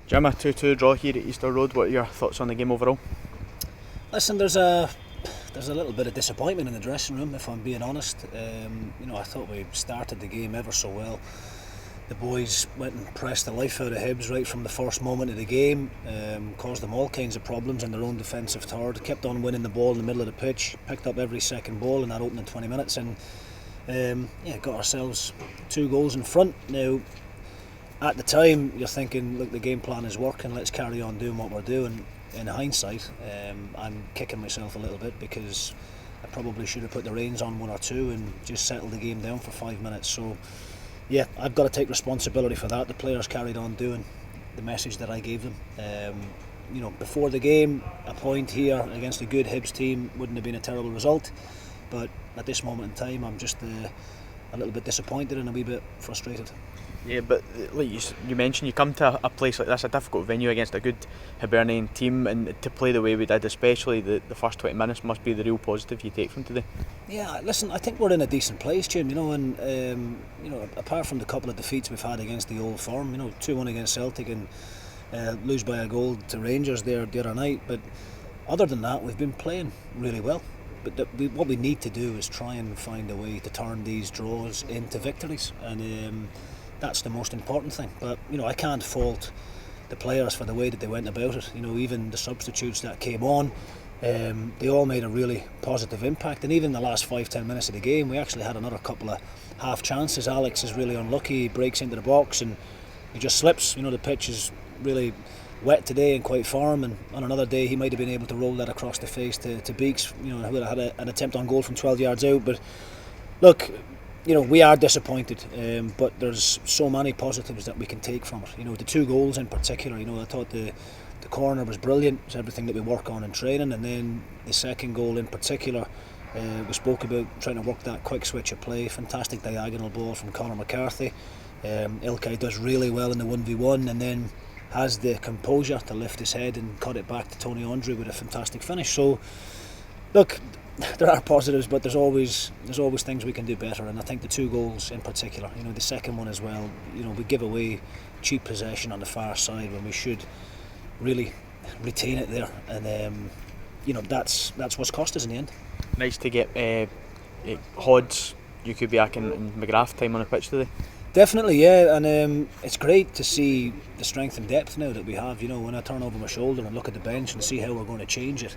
Jim, a 2-2 draw here at Easter Road. What are your thoughts on the game overall? Listen, there's a little bit of disappointment in the dressing room, if I'm being honest. I thought we started the game ever so well. The boys went and pressed the life out of Hibs right from the first moment of the game, caused them all kinds of problems in their own defensive third, kept on winning the ball in the middle of the pitch, picked up every second ball in that opening 20 minutes and got ourselves 2 goals in front. Now, at the time, you're thinking, look, the game plan is working, let's carry on doing what we're doing. In hindsight, I'm kicking myself a little bit because I probably should have put the reins on 1 or 2 and just settled the game down for 5 minutes. So, yeah, I've got to take responsibility for that. The players carried on doing the message that I gave them. Before the game, a point here against a good Hibs team wouldn't have been a terrible result. But at this moment in time, I'm just a little bit disappointed and a wee bit frustrated. Yeah, but like you mentioned, you come to a place like this, a difficult venue against a good Hibernian team, and to play the way we did, especially the first 20 minutes, must be the real positive you take from today. Yeah, listen, I think we're in a decent place, Jim, and apart from the couple of defeats we've had against the old firm, 2-1 against Celtic and lose by a goal to Rangers there the other night, but other than that, we've been playing really well. But what we need to do is try and find a way to turn these draws into victories, and that's the most important thing. But I can't fault the players for the way that they went about it. Even the substitutes that came on, they all made a really positive impact. And even the last 5-10 minutes of the game, we actually had another couple of half chances. Alex is really unlucky, he breaks into the box and he just slips. The pitch is really wet today and quite firm, and on another day he might have been able to roll that across the face to Beeks, who would have had an attempt on goal from 12 yards out. But look, we are disappointed, but there's so many positives that we can take from it. The 2 goals in particular, I thought the corner was brilliant. It's everything that we work on in training. And then the second goal in particular, we spoke about trying to work that quick switch of play. Fantastic diagonal ball from Conor McCarthy. Ilkay does really well in the 1v1 and then has the composure to lift his head and cut it back to Tony Andre with a fantastic finish. So look, there are positives, but there's always things we can do better, and I think the 2 goals in particular, the second one as well, we give away cheap possession on the far side when we should really retain it there, and that's what's cost us in the end. Nice to get Hodds, Kubiak and McGrath time on the pitch today. Definitely, yeah, and it's great to see the strength and depth now that we have. When I turn over my shoulder and look at the bench and see how we're going to change it,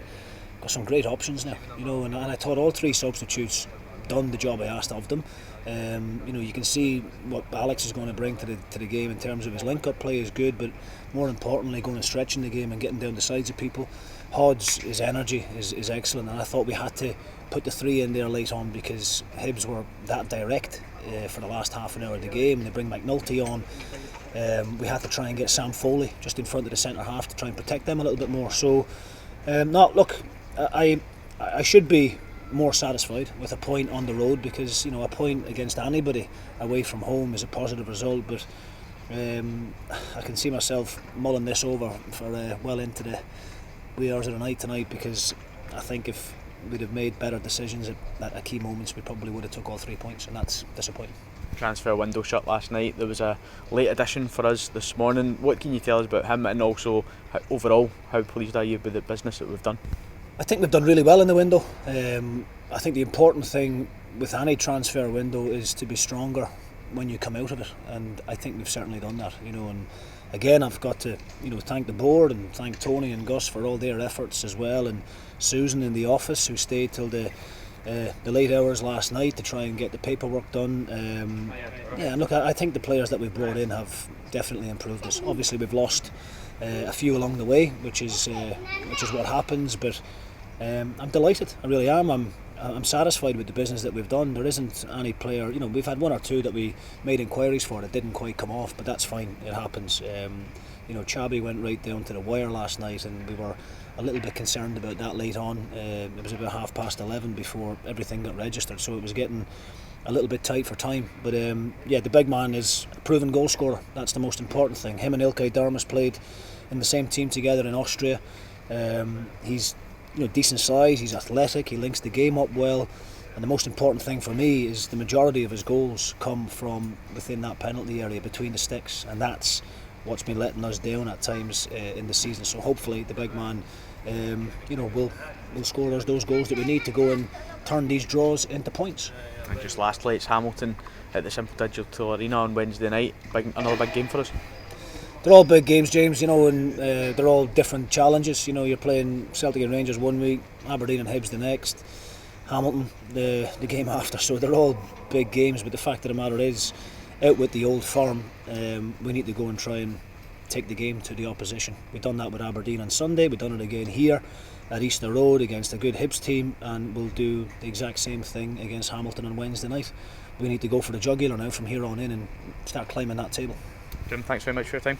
got some great options now, and I thought all 3 substitutes done the job I asked of them. You can see what Alex is going to bring to the game in terms of his link-up play is good, but more importantly, going and stretching the game and getting down the sides of people. Hodds, his energy is excellent, and I thought we had to put the 3 in there late on because Hibs were that direct for the last half an hour of the game. They bring McNulty on. We had to try and get Sam Foley just in front of the centre half to try and protect them a little bit more. So, look, I should be more satisfied with a point on the road because a point against anybody away from home is a positive result, but I can see myself mulling this over for well into the wee hours of the night tonight, because I think if we'd have made better decisions at key moments, we probably would have took all 3 points, and that's disappointing. Transfer window shut last night. There was a late addition for us this morning. What can you tell us about him, and also overall how pleased are you with the business that we've done? I think we've done really well in the window. I think the important thing with any transfer window is to be stronger when you come out of it, and I think we've certainly done that. And again, I've got to thank the board and thank Tony and Gus for all their efforts as well, and Susan in the office who stayed till the late hours last night to try and get the paperwork done. And look, I think the players that we've brought in have definitely improved us. Obviously, we've lost a few along the way, which is what happens, but I'm delighted. I really am. I'm satisfied with the business that we've done. There isn't any player, we've had 1 or 2 that we made inquiries for that didn't quite come off, but that's fine, it happens. Chabi went right down to the wire last night, and we were a little bit concerned about that late on. It was about 11:30 before everything got registered, so it was getting a little bit tight for time. But the big man is a proven goal scorer. That's the most important thing. Him and Ilkay Dermis played in the same team together in Austria. He's decent size, he's athletic, he links the game up well, and the most important thing for me is the majority of his goals come from within that penalty area between the sticks, and that's what's been letting us down at times in the season. So hopefully the big man, will score us those goals that we need to go and turn these draws into points. And just lastly, it's Hamilton at the Simple Digital Arena on Wednesday night. Another big game for us. They're all big games, James, and they're all different challenges. You're playing Celtic and Rangers one week, Aberdeen and Hibs the next, Hamilton the game after. So they're all big games, but the fact of the matter is, out with the Old Firm, we need to go and try and take the game to the opposition. We've done that with Aberdeen on Sunday, we've done it again here at Easter Road against a good Hibs team, and we'll do the exact same thing against Hamilton on Wednesday night. We need to go for the jugular now from here on in and start climbing that table. Jim, thanks very much for your time.